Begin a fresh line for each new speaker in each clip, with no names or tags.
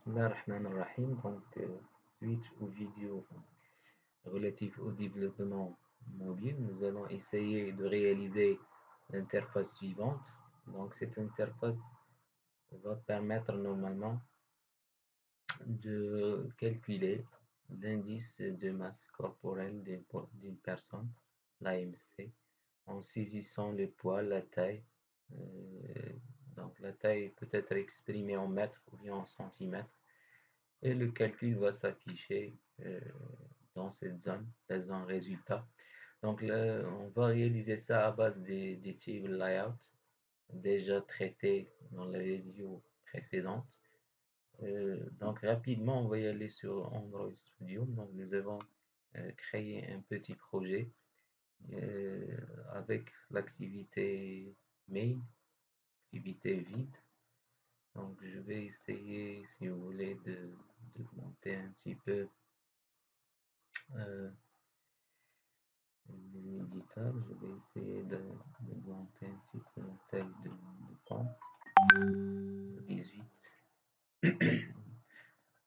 Bismillah ar-Rahman ar-Rahim. Donc, suite aux vidéos relatives au développement mobile, nous allons essayer de réaliser l'interface suivante. Donc, cette interface va permettre normalement de calculer l'indice de masse corporelle d'une personne, l'AMC, en saisissant le poids, la taille. euh, donc, la taille peut être exprimée en mètres ou bien en centimètres. Et le calcul va s'afficher dans cette zone, la zone résultat. Donc là, on va réaliser ça à base des table layout déjà traités dans la vidéo précédente. Donc rapidement, on va y aller sur Android Studio. Donc nous avons créé un petit projet euh, avec l'activité main, activité vide. Donc je vais essayer, si vous voulez, de monter un petit peu l'éditeur. Je vais essayer d'augmenter un petit peu la taille de compte, 18.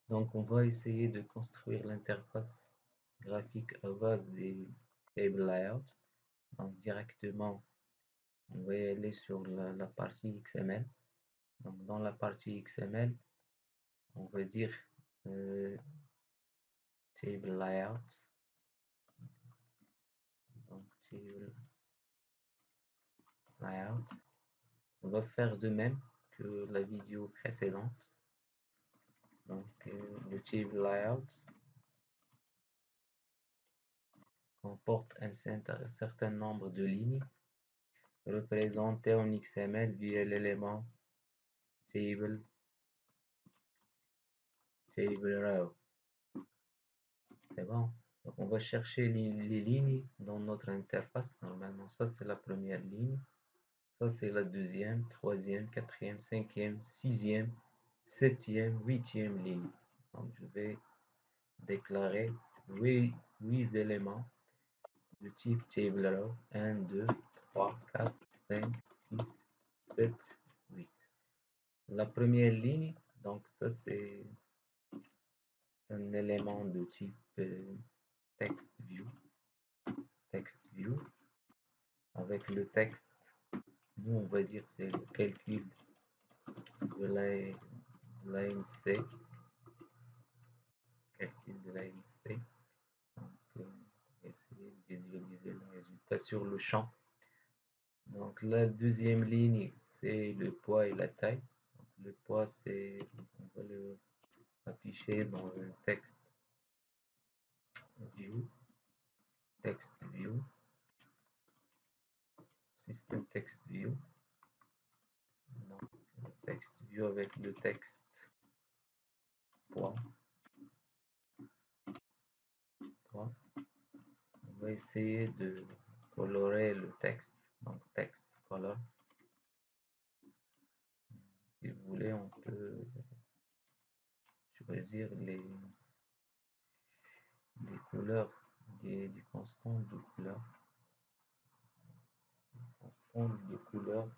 Donc on va essayer de construire l'interface graphique à base des table layout. Donc directement, on va y aller sur la partie XML. Donc dans la partie XML, on va dire euh, table layout. Donc table layout. On va faire de même que la vidéo précédente. Donc le table layout comporte un certain nombre de lignes représentées en XML via l'élément table row. C'est bon. Donc on va chercher les lignes dans notre interface. Normalement, ça c'est la première ligne. Ça c'est la deuxième, troisième, quatrième, cinquième, sixième, septième, huitième ligne. Donc je vais déclarer 8 éléments de type table row. 1, 2, 3, 4, 5, 6, 7, 8. La première ligne, donc ça c'est un élément de type text view. Text view. Avec le texte, nous on va dire c'est le calcul de l'AMC. Calcul de l'AMC. Donc, on va essayer de visualiser le résultat sur le champ. Donc la deuxième ligne, c'est le poids et la taille. Donc, le poids, on va le afficher dans un text view. Text view. System text view. Donc, text view avec le texte poids. On va essayer de colorer le texte. Donc text color. Si vous voulez, on peut choisir des couleurs, des constantes de couleurs. Constantes de couleurs.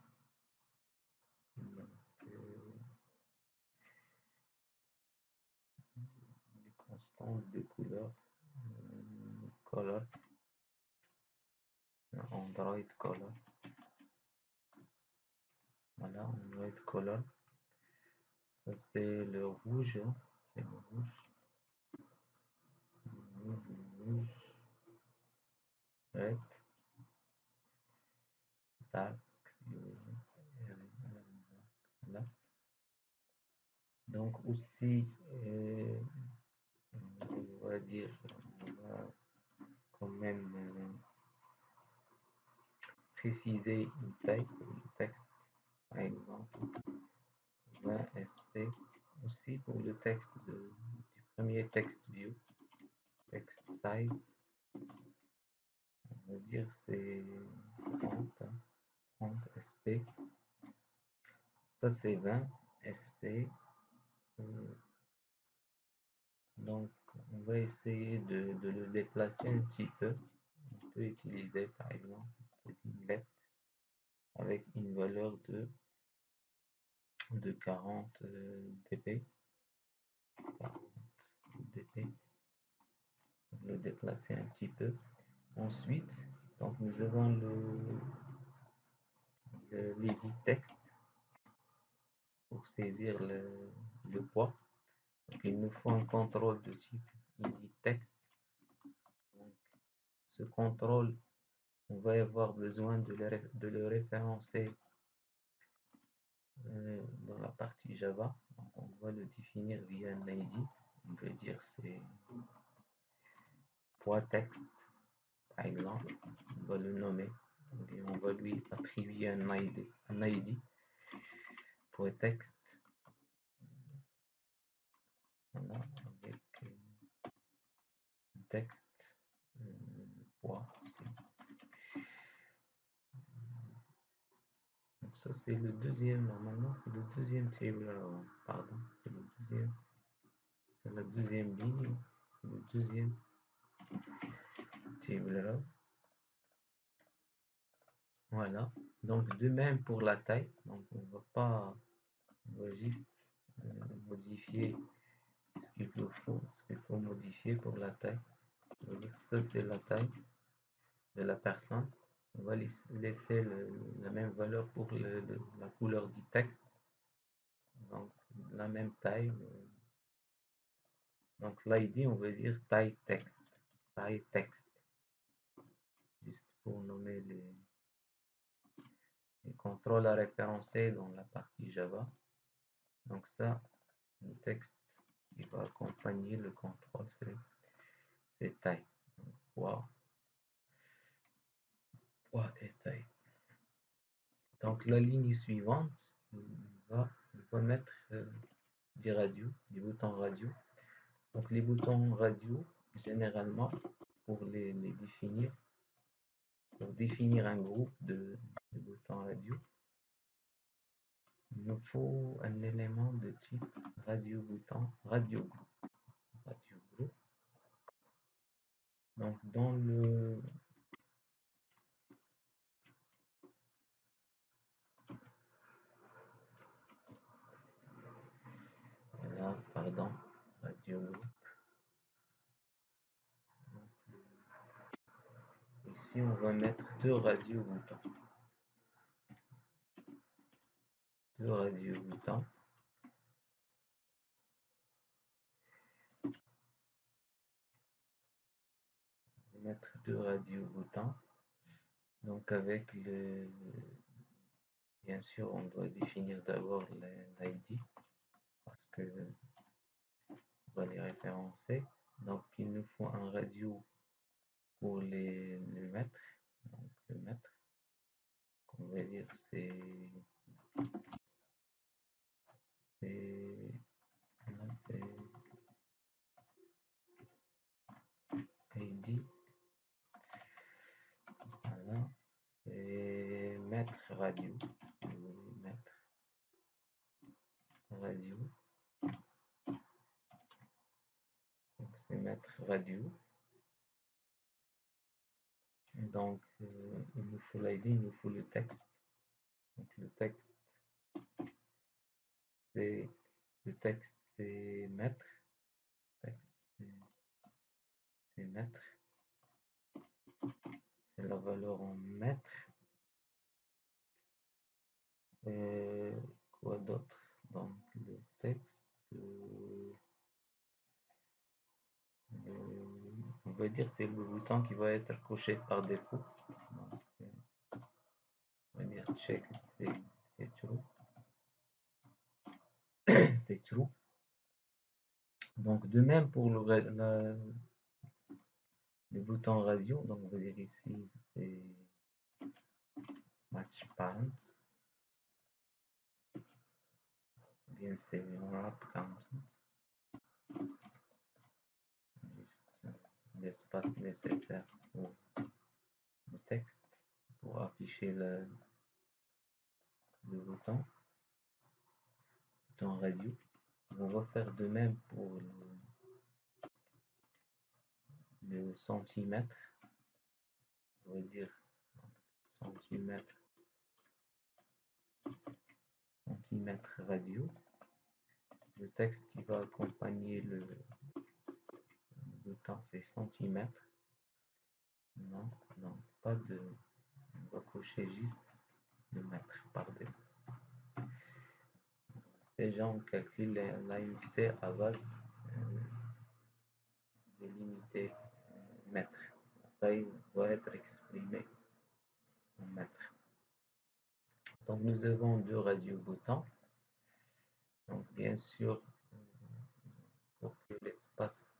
Donc, des constantes de couleurs. Color. Android color. Voilà, Android color. Ça c'est le rouge. C'est le rouge. Rouge. Red. Dark. Voilà. Donc aussi, on va dire, on va quand même préciser une taille pour le texte, par exemple 20 sp. Aussi pour le texte du premier text view, text size, on va dire c'est 30, 30 sp. Ça c'est 20 sp. Donc on va essayer de le déplacer un petit peu. On peut utiliser par exemple une lettre avec une valeur de 40 pp. le déplacer un petit peu. Ensuite, donc nous avons l'edit texte pour saisir le poids. Donc, il nous faut un contrôle de type edit texte. Donc, ce contrôle, on va avoir besoin de le référencer dans la partie Java. Donc, on va le définir via un ID. On veut dire c'est poids texte, par exemple. On va le nommer et on va lui attribuer un ID poids texte. Voilà, avec texte poids. Donc ça c'est le deuxième, normalement c'est le deuxième table, pardon, c'est le deuxième, c'est la deuxième ligne, c'est le deuxième table. Voilà, donc de même pour la taille, donc on va pas, on va juste modifier ce qu'il faut modifier pour la taille. On va dire que ça c'est la taille de la personne. On va laisser la même valeur pour la couleur du texte. Donc la même taille. Donc l'ID, on veut dire taille texte. Taille texte. Juste pour nommer les contrôles à référencer dans la partie Java. Donc ça, le texte qui va accompagner le contrôle, c'est taille. Donc, poids et taille. Donc la ligne suivante, on va mettre des radios, des boutons radio. Donc les boutons radio, généralement, pour les définir, pour définir un groupe de boutons radio, il nous faut un élément de type radio bouton, radio groupe. Donc dans le voilà, pardon, radio groupe. Ici on va mettre deux radio boutons. Deux radio boutons. On va mettre deux radio boutons. Donc avec bien sûr on doit définir d'abord l'ID parce que on va les référencer. Donc il nous faut un radio pour les mètres. Donc le mètre, on va dire c'est ID. Voilà, c'est mètre radio. Si vous voulez mètre radio. Donc c'est mètre radio. Donc il nous faut l'ID, il nous faut le texte. Donc le texte c'est mètre. C'est mètre. C'est la valeur en mètres. Et quoi d'autre? Donc le texte, on va dire c'est le bouton qui va être coché par défaut. Donc, on va dire check, c'est true. C'est true. Donc de même pour le bouton radio, donc on va dire ici c'est match parent. Bien c'est wrap content. Juste l'espace nécessaire pour le texte pour afficher le bouton radio. On va faire de même pour le centimètre. On va dire centimètre radio. Le texte qui va accompagner le bouton c'est centimètres. Non, non, pas de. On va cocher juste le mètre par défaut. Déjà, on calcule l'AMC à base de l'unité mètre. La taille doit être exprimée en mètres. Donc, nous avons deux radio-boutons. Donc, bien sûr, pour que l'espace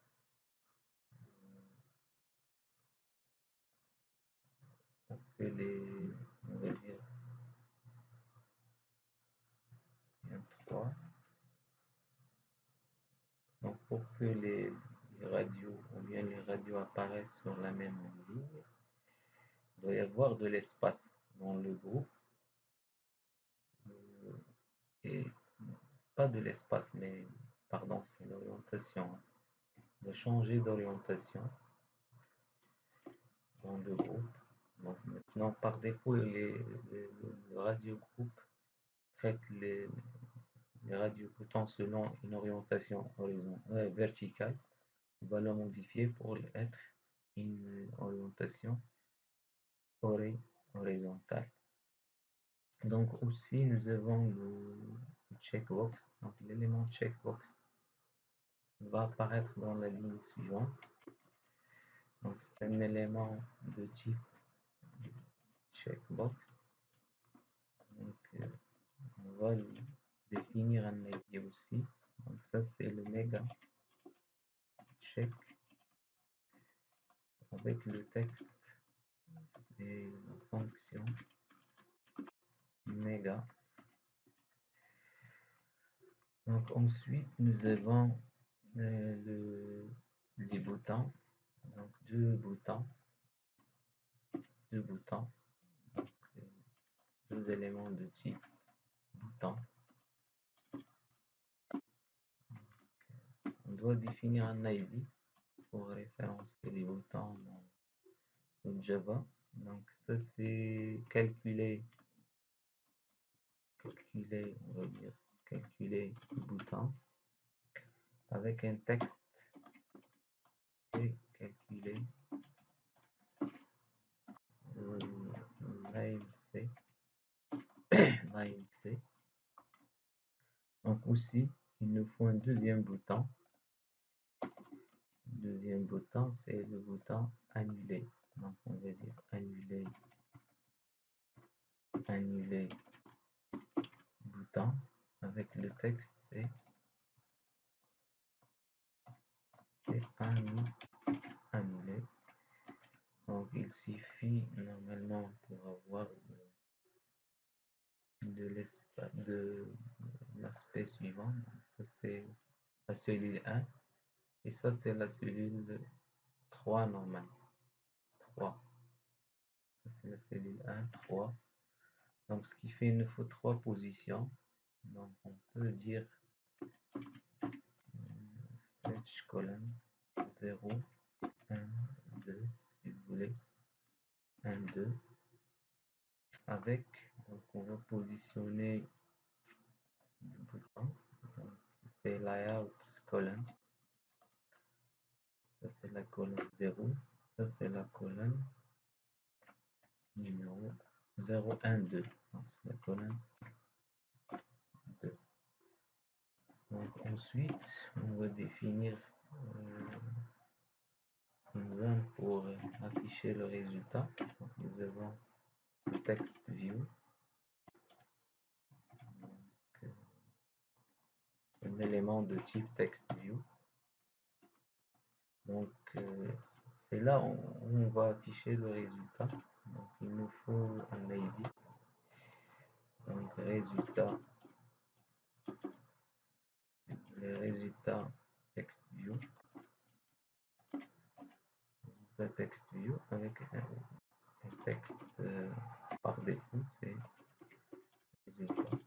pour que les, on va dire, bien 3. Donc, pour que les radios ou bien les radios apparaissent sur la même ligne, il doit y avoir de l'espace dans le groupe. Et pas de l'espace, mais pardon, c'est l'orientation. On doit changer d'orientation dans le groupe. Donc maintenant, par défaut, le radio-groupe traite les radio-boutons selon une orientation verticale. On va le modifier pour être une orientation horizontale. Donc aussi, nous avons le checkbox. Donc l'élément checkbox va apparaître dans la ligne suivante. Donc c'est un élément de type checkbox. Donc on va définir un ID aussi. Donc ça c'est le méga check avec le texte et la fonction méga. Donc ensuite nous avons les boutons. Donc deux boutons. Donc, deux éléments de type bouton. On doit définir un ID pour référencer les boutons dans Java. Donc ça c'est calculer, on va dire, calculer bouton avec un texte, c'est calculer l'AMC. Donc aussi, il nous faut un deuxième bouton. Le deuxième bouton, c'est le bouton annuler. Donc on va dire annuler bouton avec le texte, c'est annuler. Donc il suffit normalement pour avoir de l'aspect suivant. Ça c'est la cellule 1 et ça c'est la cellule 3 normale. 3. Ça c'est la cellule 1, 3. Donc ce qui fait il nous faut 3 positions. Donc on peut dire stretch colonne 0, 1, 2, si vous voulez. 1, 2. Avec, donc on va positionner le bouton. C'est layout colonne. Ça c'est la colonne 0. Ça c'est la colonne numéro 0, 1, 2. Donc c'est la colonne 2. Donc ensuite, on va définir une zone pour afficher le résultat. Donc, nous avons le text view. Donc, un élément de type text view. Donc c'est là où on va afficher le résultat. Donc il nous faut un ID. Donc résultat, le résultat text view. Résultat text view avec un texte par défaut, c'est résultat.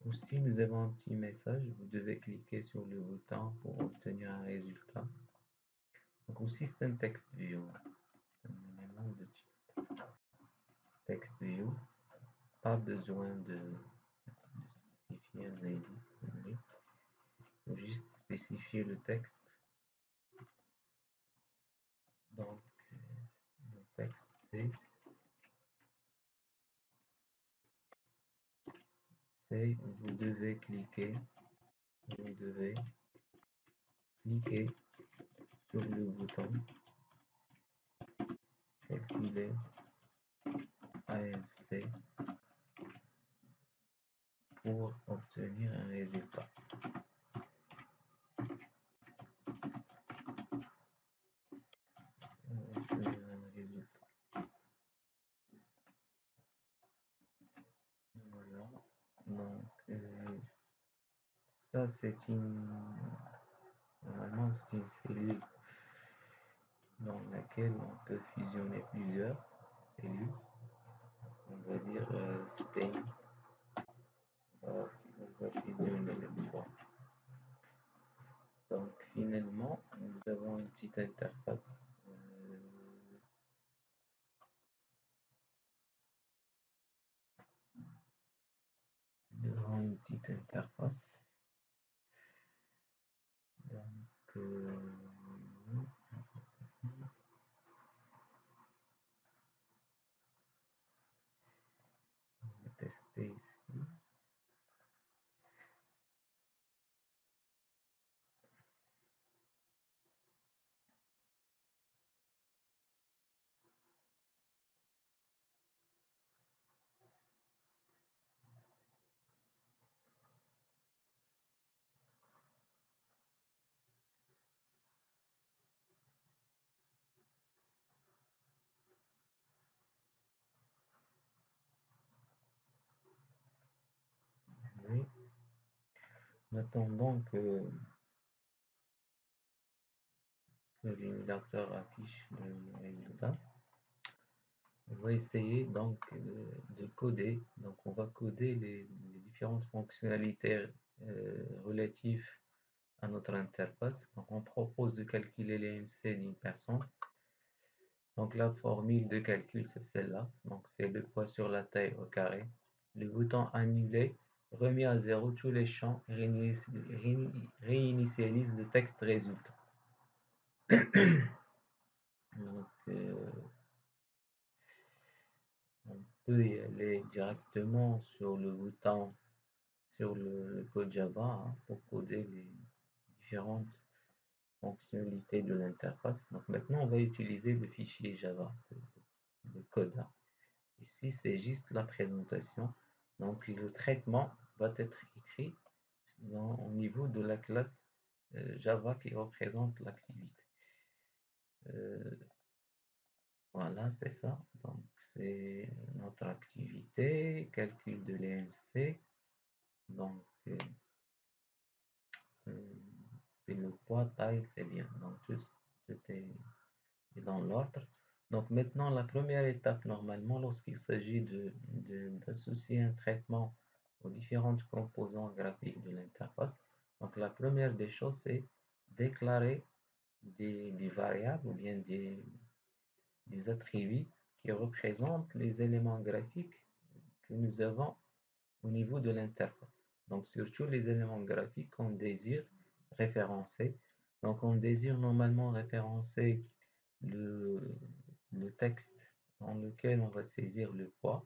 Aussi, nous avons un petit message. Vous devez cliquer sur le bouton pour obtenir un résultat. Donc aussi, c'est un text view. Un élément de type text view. Pas besoin de spécifier un ID. Il faut juste spécifier le texte c'est vous devez cliquer sur le bouton calculer AMC pour obtenir un résultat. Voilà. Donc, ça c'est normalement c'est une cellule dans laquelle on peut fusionner plusieurs cellules. On va dire Spain. On va fusionner les trois. Donc finalement, nous avons une petite interface. Donc, on va tester ici. Oui. En attendant que l'émulateur affiche le résultat, on va essayer donc de coder. Donc on va coder les différentes fonctionnalités relatives à notre interface. Donc on propose de calculer l'EMC d'une personne. Donc la formule de calcul c'est celle-là. Donc c'est le poids sur la taille au carré. Le bouton annuler remis à zéro tous les champs, réinitialise le texte résultat. Donc, on peut y aller directement sur le bouton, sur le code Java pour coder les différentes fonctionnalités de l'interface. Donc maintenant, on va utiliser le fichier Java, le code là. Ici, c'est juste la présentation. Donc le traitement va être écrit au niveau de la classe Java qui représente l'activité. Voilà, c'est ça. Donc, c'est notre activité, calcul de l'EMC. Donc, c'est le poids, taille, c'est bien. Donc, tout est dans l'ordre. Donc, maintenant, la première étape, normalement, lorsqu'il s'agit d'associer un traitement aux différentes composants graphiques de l'interface, donc la première des choses, c'est déclarer des variables ou bien des attributs qui représentent les éléments graphiques que nous avons au niveau de l'interface. Donc, surtout les éléments graphiques qu'on désire référencer. Donc, on désire normalement référencer le texte dans lequel on va saisir le poids.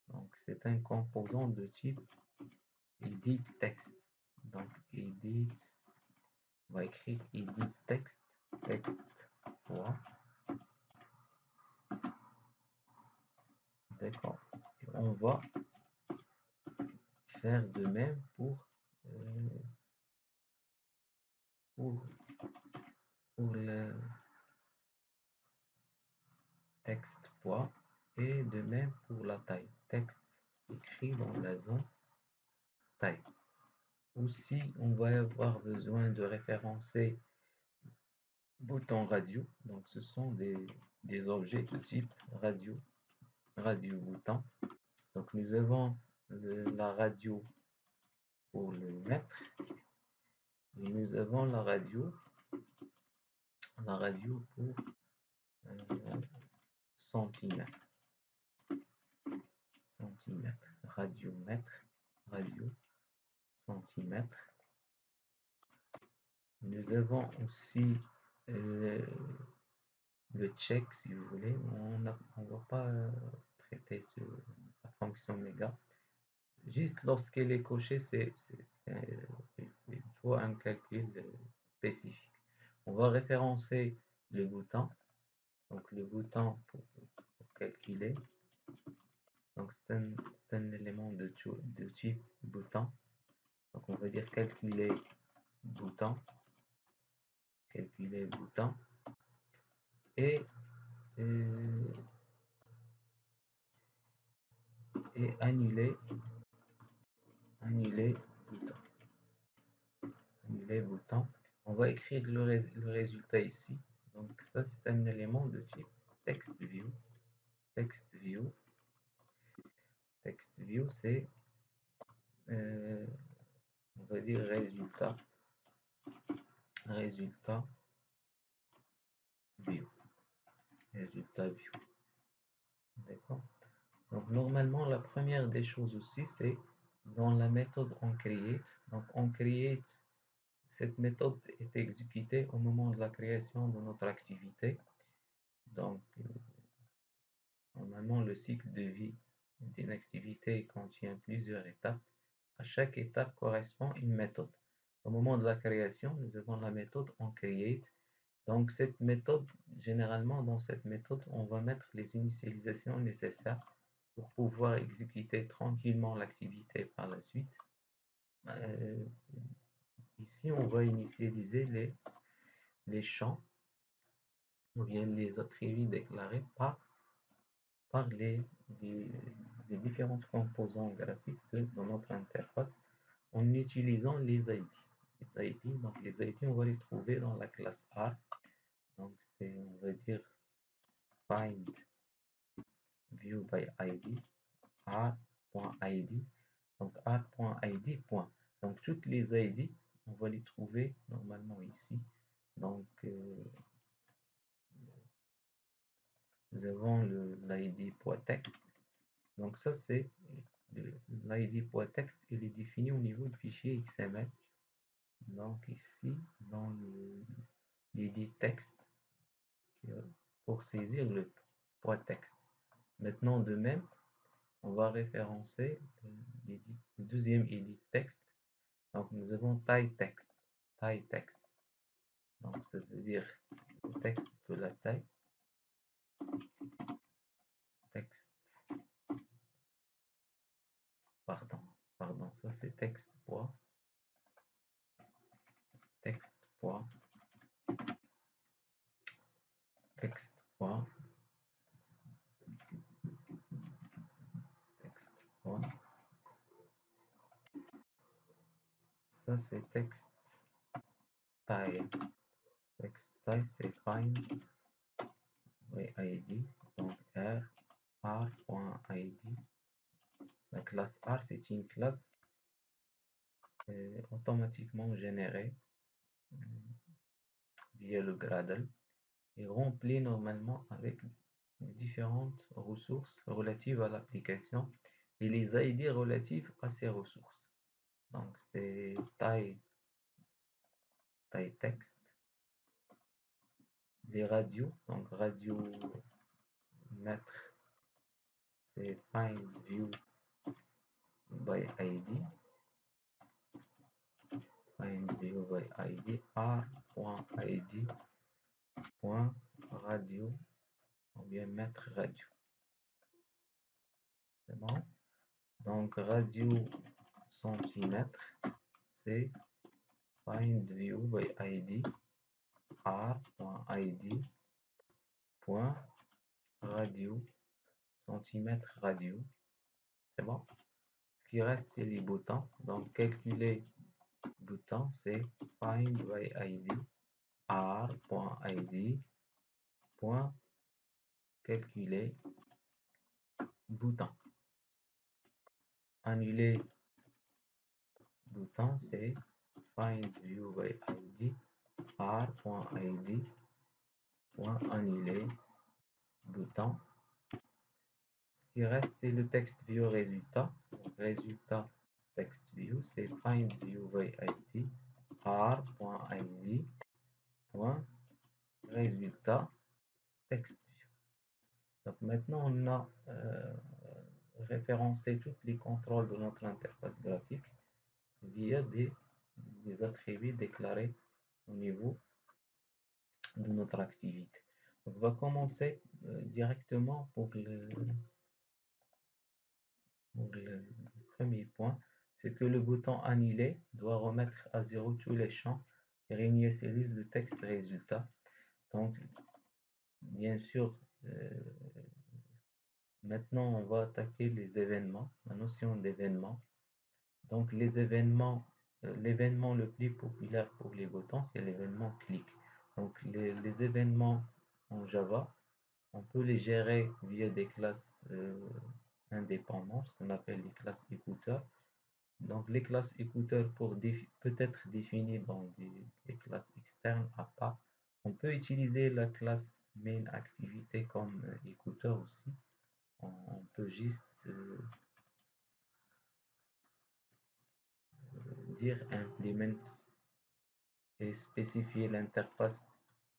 Donc, c'est un composant de type edit text. Donc, edit, on va écrire edit text, texte poids. D'accord. On va faire de même pour le texte poids et de même pour la taille. Texte écrit dans la zone taille. Aussi, on va avoir besoin de référencer bouton radio. Donc, ce sont des objets de type radio bouton. Donc, nous avons la radio pour le mètre et nous avons la radio pour centimètre. Radio mètre, radio centimètre. Nous avons aussi le check si vous voulez. On ne va pas traiter sur la fonction méga. Juste lorsqu'elle est cochée, il faut un calcul spécifique. On va référencer le bouton. Donc le bouton pour calculer. Donc c'est un élément de type bouton. Donc on va dire calculer bouton. Calculer bouton. Et, euh, et annuler bouton. Annuler bouton. On va écrire le résultat ici. Donc ça c'est un élément de type text view. Text view. Text view c'est on va dire résultat view. Résultat view. D'accord. Donc normalement la première des choses aussi c'est dans la méthode onCreate. Donc onCreate, cette méthode est exécutée au moment de la création de notre activité. Donc normalement le cycle de vie d'une activité contient plusieurs étapes. À chaque étape correspond une méthode. Au moment de la création, nous avons la méthode onCreate. Donc cette méthode, généralement dans cette méthode, on va mettre les initialisations nécessaires pour pouvoir exécuter tranquillement l'activité par la suite. Ici, on va initialiser les champs ou bien les attributs déclarés par les différentes composants graphiques de notre interface en utilisant les ID. Les ID, donc les ID, on va les trouver dans la classe R. Donc c'est, on va dire, find view by ID, r.id. Donc r.id. Donc toutes les ID, on va les trouver normalement ici. Donc nous avons l'id.text. Donc ça c'est l'id.text, il est défini au niveau du fichier XML. Donc ici, dans l'id text, pour saisir le .text. Maintenant de même, on va référencer le deuxième id text. Donc nous avons typeText. TypeText. Donc ça veut dire le texte de la taille. Texte. Pardon, ça c'est texte poids. Texte poids. Texte poids. Texte poids. Ça c'est texte taille. Texte taille c'est find id. Donc r.id. La classe R c'est une classe automatiquement générée via le Gradle et remplie normalement avec différentes ressources relatives à l'application et les ID relatives à ces ressources. Donc c'est taille texte, des radios, donc radio mètre, c'est find view by ID, find view by ID, r.id point radio ou bien mètre radio. C'est bon. Donc radio centimètre, c'est find view by ID r.id point radio centimètre radio. C'est bon. Ce qui reste c'est les boutons. Donc calculer bouton c'est find by ID r.id point calculer bouton. Annuler bouton c'est find view by ID r.id point annuler bouton. Ce qui reste c'est le text view résultat. Donc, résultat text view c'est find view by ID r.id point résultat maintenant, on a référencé tous les contrôles de notre interface graphique via des attributs déclarés au niveau de notre activité. Donc, on va commencer directement pour le premier point, c'est que le bouton annuler doit remettre à zéro tous les champs et réinitialiser le texte résultat. Donc, bien sûr, maintenant on va attaquer les événements, la notion d'événement. Donc, l'événement le plus populaire pour les boutons, c'est l'événement clic. Donc, les événements en Java, on peut les gérer via des classes indépendantes, ce qu'on appelle les classes écouteurs. Donc, les classes écouteurs peut être définies dans des classes externes à part. On peut utiliser la classe main activité comme écouteur aussi. On peut juste dire implement et spécifier l'interface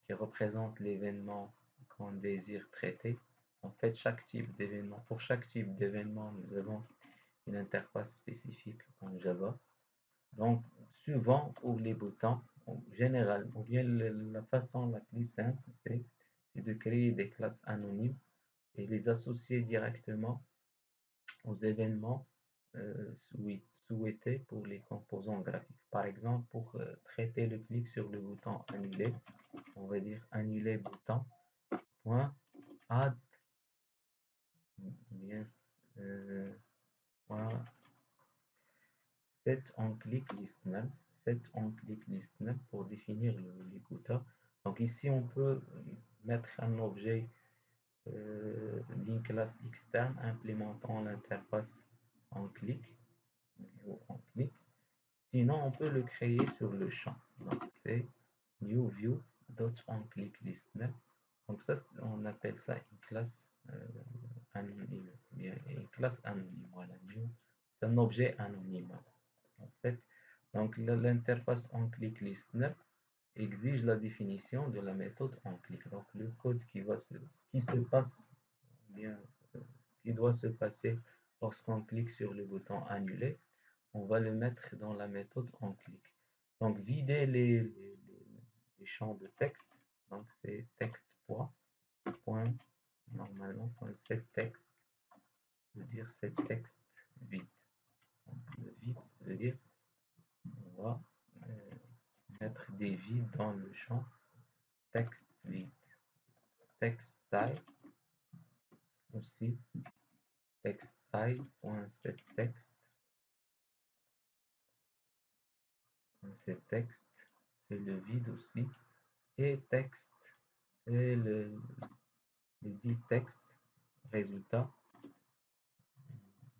qui représente l'événement qu'on désire traiter. En fait, pour chaque type d'événement, nous avons une interface spécifique en Java. Donc, souvent, pour les boutons, en général, ou bien la façon la plus simple, c'est de créer des classes anonymes et les associer directement aux événements souhaités pour les composants graphiques. Par exemple, pour traiter le clic sur le bouton annuler, on va dire annuler bouton point add bien, point set on click listener, set on click listener pour définir l'écouteur. Donc ici on peut mettre un objet d'une classe externe implémentant l'interface en clic, en clic. Sinon on peut le créer sur le champ. Donc c'est new view dot on click listener. Donc ça on appelle ça une classe anonyme, une classe anonyme. Voilà, c'est un objet anonyme en fait. Donc l'interface onClick listener exige la définition de la méthode onClick. Donc le code ce qui se passe, bien, ce qui doit se passer lorsqu'on clique sur le bouton annuler, on va le mettre dans la méthode onClick. Donc vider les champs de texte. Donc c'est texte point normalement set text veut dire set texte vide. Donc, le vide veut dire on va mettre des vides dans le champ texte vide. Text type aussi. Text type.setText. Texte, c'est le vide aussi. Et texte, et dit texte, résultat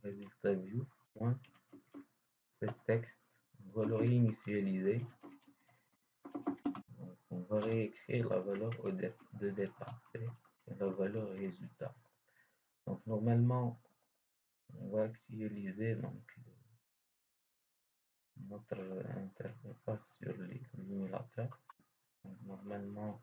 view. Texte, on va le réinitialiser. Donc, on va réécrire la valeur de départ, c'est la valeur résultat. Donc normalement, on va actualiser donc, notre interface sur l'émulateur. Normalement,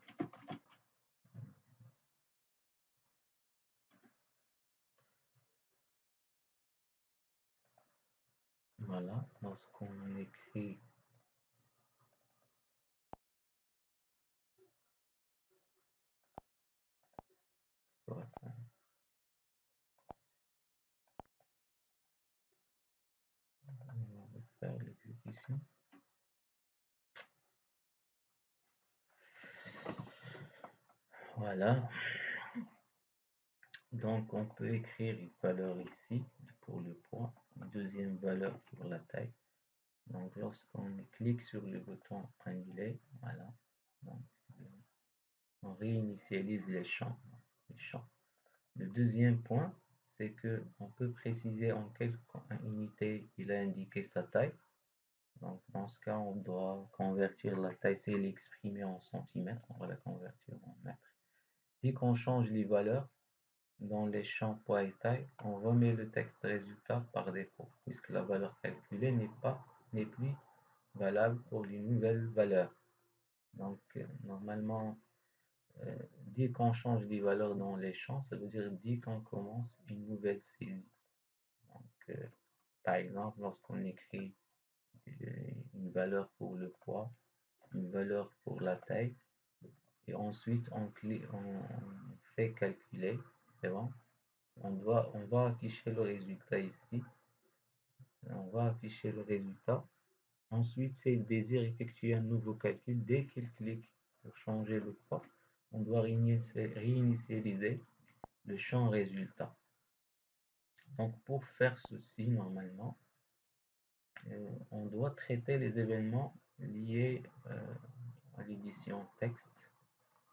voilà, lorsqu'on écrit quoi ça, on va faire l'exécution. Voilà. Donc on peut écrire une valeur ici pour le poids, une deuxième valeur pour la taille. Donc lorsqu'on clique sur le bouton annuler, voilà. Donc, on réinitialise les champs. Le deuxième point, c'est que on peut préciser en quelle unité il a indiqué sa taille. Donc dans ce cas, on doit convertir la taille, c'est l'exprimer en centimètres, on va la convertir en mètres. Dès qu'on change les valeurs dans les champs poids et taille, on remet le texte résultat par défaut, puisque la valeur calculée n'est plus valable pour les nouvelles valeurs. Donc normalement, dès qu'on change des valeurs dans les champs, ça veut dire dès qu'on commence une nouvelle saisie. Donc, par exemple, lorsqu'on écrit une valeur pour le poids, une valeur pour la taille, et ensuite on fait calculer, c'est bon? On va afficher le résultat ici. On va afficher le résultat. Ensuite, si il désire effectuer un nouveau calcul, dès qu'il clique pour changer le poids, on doit réinitialiser le champ résultat. Donc, pour faire ceci, normalement, on doit traiter les événements liés à l'édition texte.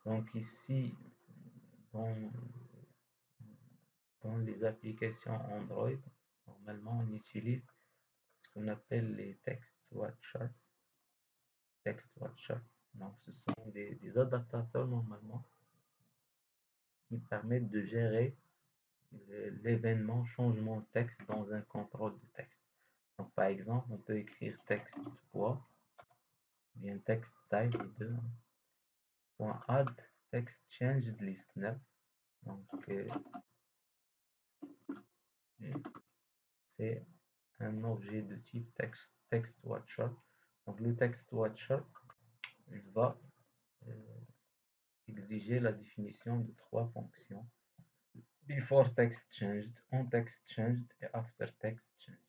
Donc ici, dans, dans les applications Android, normalement, on utilise ce qu'on appelle les text watchers. Donc, ce sont des adaptateurs normalement qui permettent de gérer l'événement changement de texte dans un contrôle de texte. Donc, par exemple, on peut écrire texte poids, bien texte taille, les deux, point add text changed listener. Donc, c'est un objet de type text watcher. Donc, le text watcher, il va exiger la définition de trois fonctions: before text changed, on text changed et after text changed.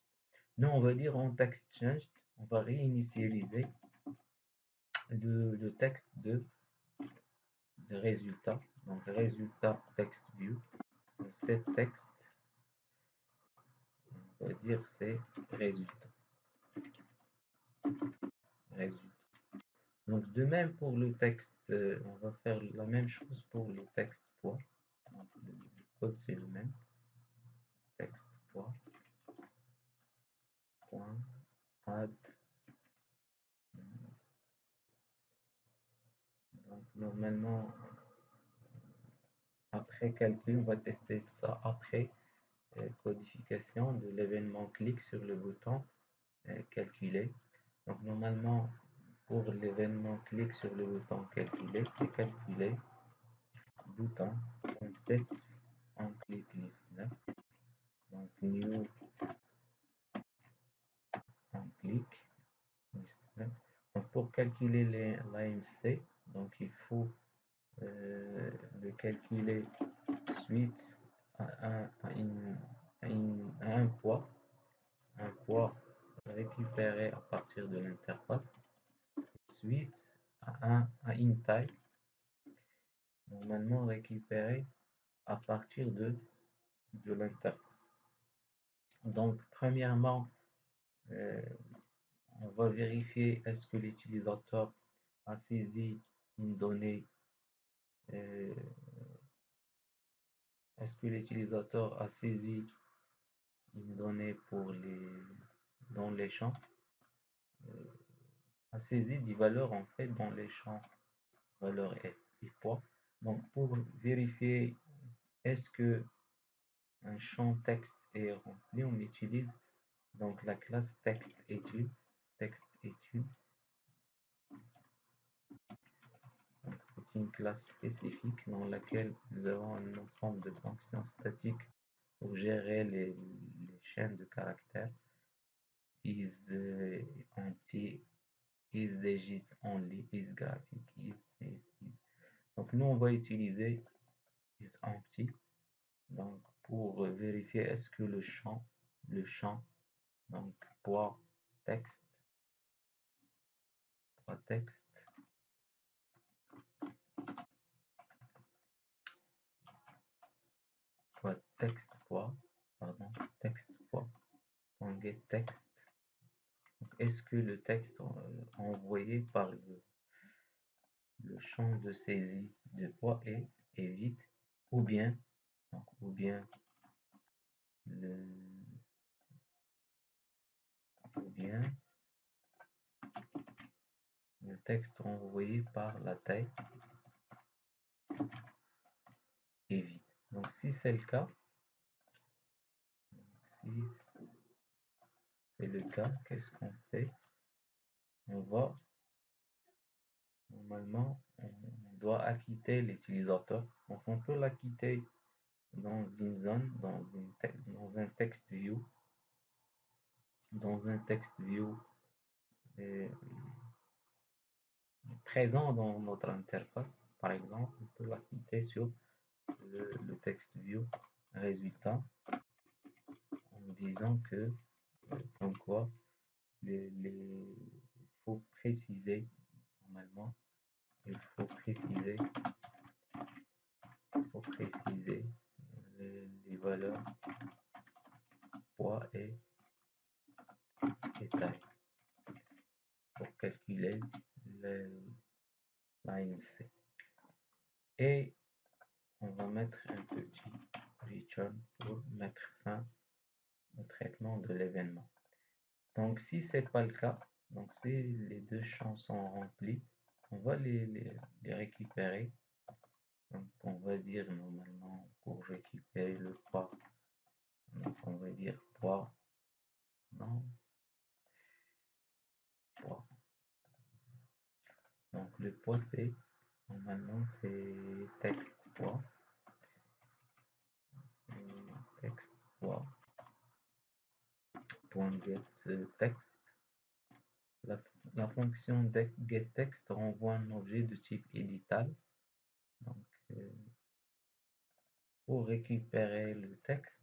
Nous, on va dire on text changed, on va réinitialiser le texte de résultat. Donc, résultat text view, c'est texte, on va dire c'est résultat. Donc, de même pour le texte, on va faire la même chose pour le texte poids. Donc, le code c'est le même. Texte poids. Point add. Donc, normalement, après calcul, on va tester tout ça après codification de l'événement clic sur le bouton calculer. Donc, normalement, pour l'événement clic sur le bouton calculer, c'est calculer bouton on set on click listener. Donc, new on click listener. Donc, pour calculer l'AMC, donc il faut le calculer suite à un poids récupéré à partir de l'interface, suite à une taille normalement récupérée à partir de l'interface. Donc, premièrement, on va vérifier est-ce que l'utilisateur a saisi une donnée, est-ce que l'utilisateur a saisi une donnée dans les champs, a saisi des valeurs en fait dans les champs valeur et poids. Donc, pour vérifier est-ce que un champ texte est rempli, on utilise donc la classe textEtude. C'est une classe spécifique dans laquelle nous avons un ensemble de fonctions statiques pour gérer les chaînes de caractères. Is empty, is digits only, is graphic, is. Donc nous on va utiliser is empty donc pour vérifier est-ce que le champ donc poids texte get text. Est-ce que le texte envoyé par le champ de saisie de poids est vide ou bien le texte envoyé par la taille est vide. Donc si c'est le cas, qu'est-ce qu'on fait? Normalement, on doit acquitter l'utilisateur. Donc on peut l'acquitter dans une zone, dans un text view, euh, présent dans notre interface. Par exemple, on peut l'acquitter sur le text view résultat en disant que, comme quoi, il faut préciser, normalement, il faut préciser les valeurs poids et taille pour calculer l'AMC. Et on va mettre un petit return pour mettre fin au traitement de l'événement. Donc si c'est pas le cas, donc si les deux champs sont remplis, on va les récupérer. Donc on va dire normalement pour récupérer le poids, donc on va dire poids, non, poids. Donc le poids c'est, normalement c'est texte poids, texte poids, point get text. La fonction getText renvoie un objet de type édital. Donc, pour récupérer le texte,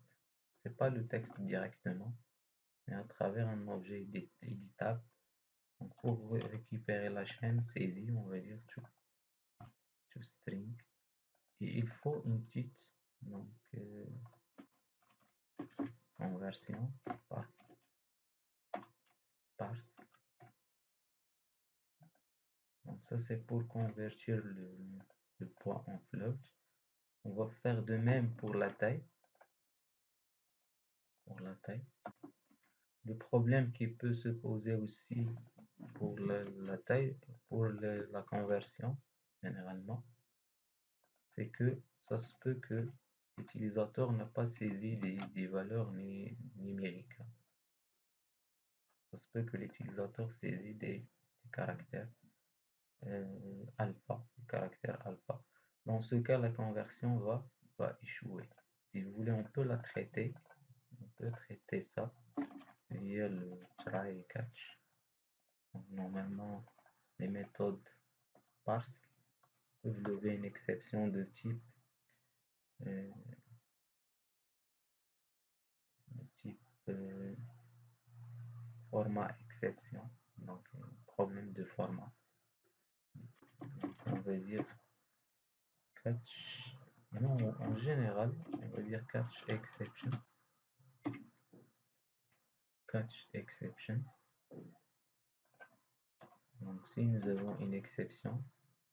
c'est pas le texte directement, mais à travers un objet éditable. Donc, pour récupérer la chaîne saisie, on va dire toString. Et il faut une petite conversion par parse. Donc ça c'est pour convertir le poids en float. On va faire de même pour la taille. Le problème qui peut se poser aussi pour la taille, pour la conversion, généralement, c'est que ça se peut que l'utilisateur n'a pas saisi des valeurs numériques. Ça se peut que l'utilisateur saisit des caractères alpha, Dans ce cas, la conversion va échouer. Si vous voulez, on peut la traiter. On peut traiter ça via le try et catch. Donc, normalement, les méthodes parse peuvent lever une exception de type format exception, donc problème de format. Donc, on va dire catch, non, en général, on va dire catch exception. Donc si nous avons une exception,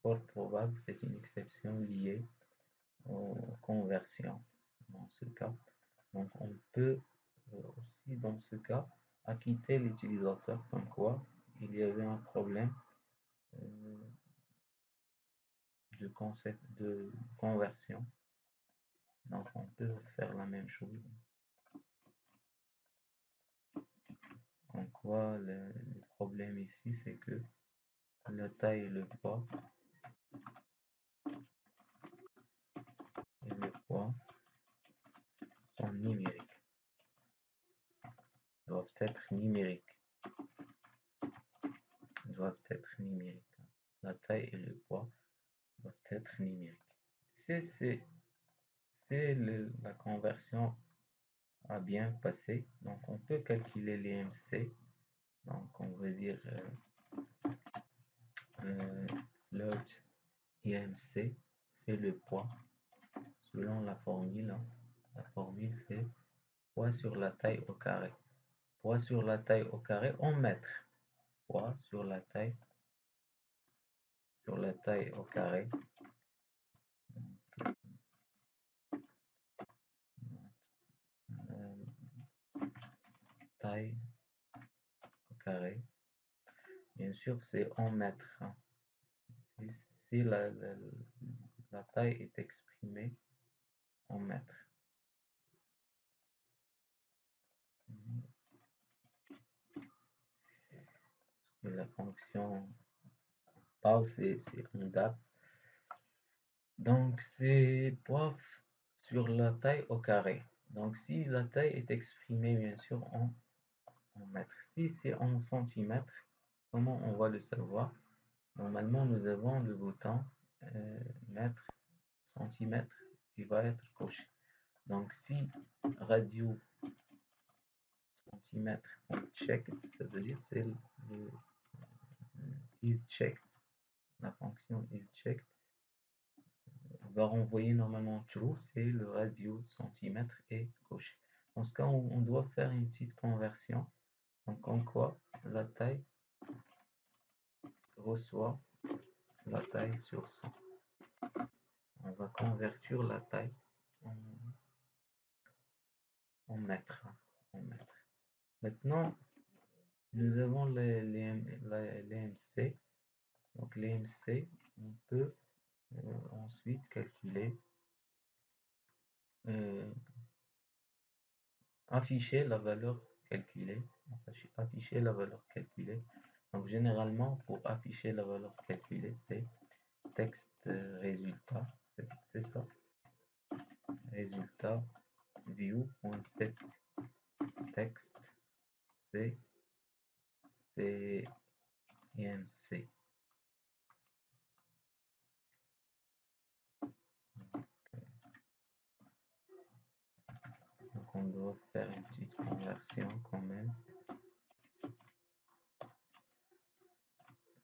fort probable c'est une exception liée aux conversions dans ce cas. Donc on peut aussi dans ce cas acquitter l'utilisateur comme quoi il y avait un problème de conversion. Donc on peut faire la même chose. En quoi le problème ici c'est que la taille et le poids sont numériques. Doivent être numériques. La taille et le poids doivent être numériques. Si la conversion a bien passé, donc on peut calculer l'IMC. Donc on va dire load IMC, c'est le poids selon la formule. La formule c'est poids sur la taille au carré. Poids sur la taille au carré en mètres. Poids sur la taille au carré. Taille au carré. Bien sûr, c'est en mètres. Hein. Si la taille est exprimée en mètres. Et la fonction pause, c'est en date. Donc, c'est poids sur la taille au carré. Donc, si la taille est exprimée, bien sûr, en mètres. Si c'est en centimètres, comment on va le savoir? Normalement, nous avons le bouton mètre, centimètre qui va être coché. Donc, si radio centimètre checked, ça veut dire c'est le is checked. La fonction is checked va renvoyer normalement true, c'est le radio centimètre est coché. Dans ce cas, on doit faire une petite conversion. Donc, en quoi la taille reçoit la taille sur 100. On va convertir la taille en mètres. Maintenant, nous avons les MC. Donc, les MC, on peut ensuite calculer, afficher la valeur calculée. Afficher la valeur calculée. Donc, généralement, pour afficher la valeur calculée, c'est texte résultat. C'est ça. Résultat view.set texte c'est EMC. Donc on doit faire une petite conversion quand même.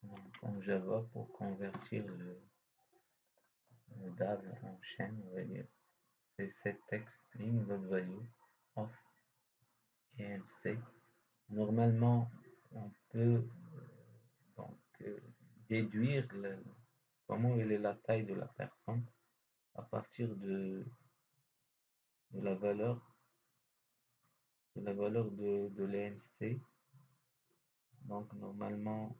Donc, en Java pour convertir le DAV en chaîne, on va dire. C'est set text string value of EMC. Normalement, on peut donc déduire comment elle est la taille de la personne à partir de la valeur de l'EMC. Donc normalement,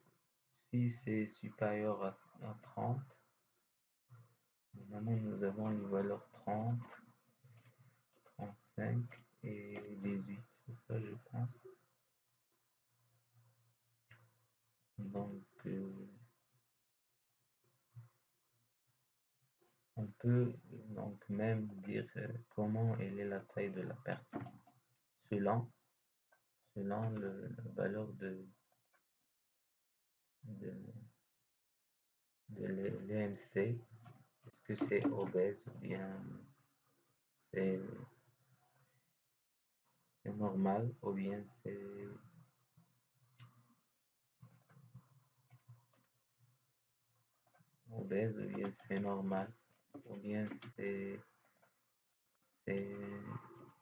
si c'est supérieur à 30, normalement nous avons les valeurs 30, 35 et 18, c'est ça je pense. Donc on peut donc même dire comment elle est la taille de la personne selon la valeur de l'EMC. Est-ce que c'est obèse ou bien c'est normal ou bien c'est obèse ou bien c'est normal ou bien c'est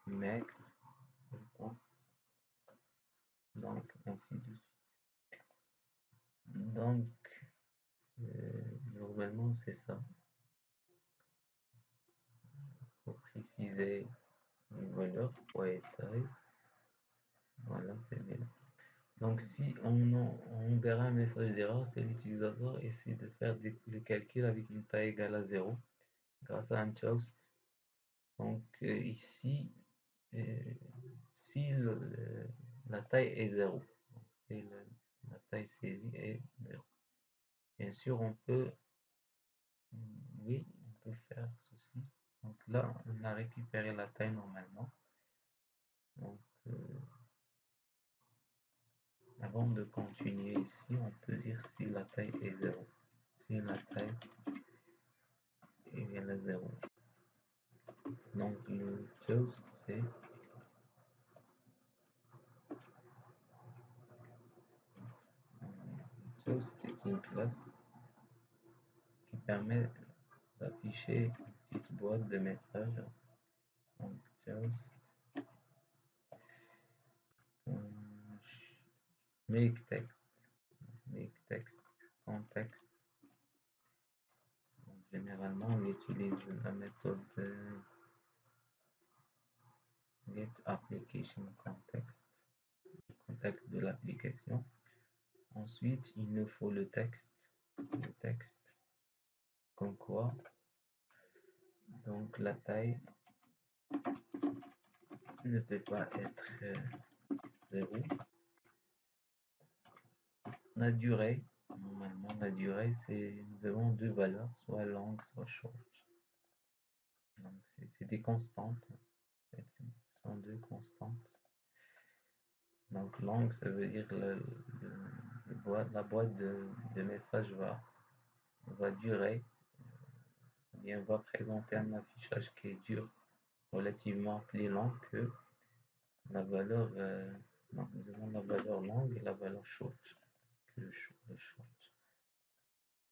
maigre, je pense. Donc ainsi de suite. Donc normalement c'est ça. Pour préciser une valeur, poids et taille. Voilà, c'est bien. Donc si on verra un message d'erreur, c'est l'utilisateur essaie de faire le calcul avec une taille égale à 0 grâce à un toast. Donc ici, si la taille est 0, et la taille saisie est 0. Bien sûr, on peut, oui, on peut faire ceci. Donc là, on a récupéré la taille normalement. Donc, avant de continuer ici, on peut dire si la taille est 0. Si la taille est égale à 0. Donc le toast c'est toast est une classe qui permet d'afficher une petite boîte de messages. Donc toast make text context. Donc, généralement on utilise la méthode get application context, le contexte de l'application. Ensuite il nous faut le texte comme quoi donc la taille ne peut pas être 0. La durée, normalement la durée c'est, nous avons deux valeurs, soit longue soit short. Donc, c'est des constantes. En fait, ce sont deux constantes. Donc, longue, ça veut dire la boîte de messages va durer, ou bien va présenter un affichage qui dure relativement plus long que la valeur. Donc, nous avons la valeur longue et la valeur short. Le short.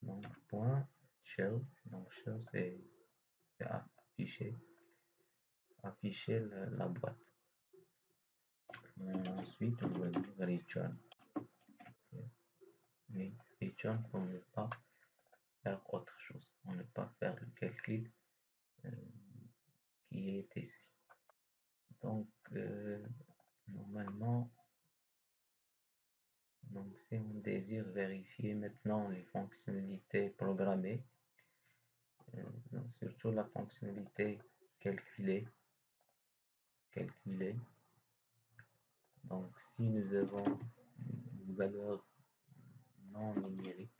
Donc, point shell. Donc, shell, c'est afficher la boîte. Ensuite, on va dire return. Mais return pour ne pas faire autre chose, pour ne pas faire le calcul euh, qui est ici. Donc, normalement, donc si on désire vérifier maintenant les fonctionnalités programmées, surtout la fonctionnalité calculer, donc si nous avons une valeur non numérique,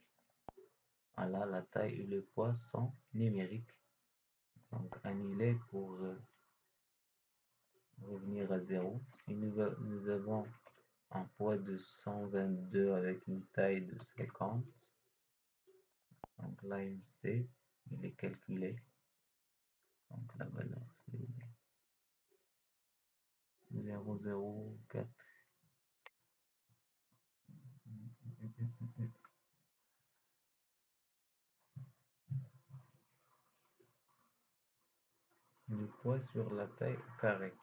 là la taille et le poids sont numériques, donc annuler pour revenir à 0. Si nous avons un poids de 122 avec une taille de 50, donc l'AMC, il est calculé. Donc la valeur c'est 0,04. Le poids sur la taille au carré.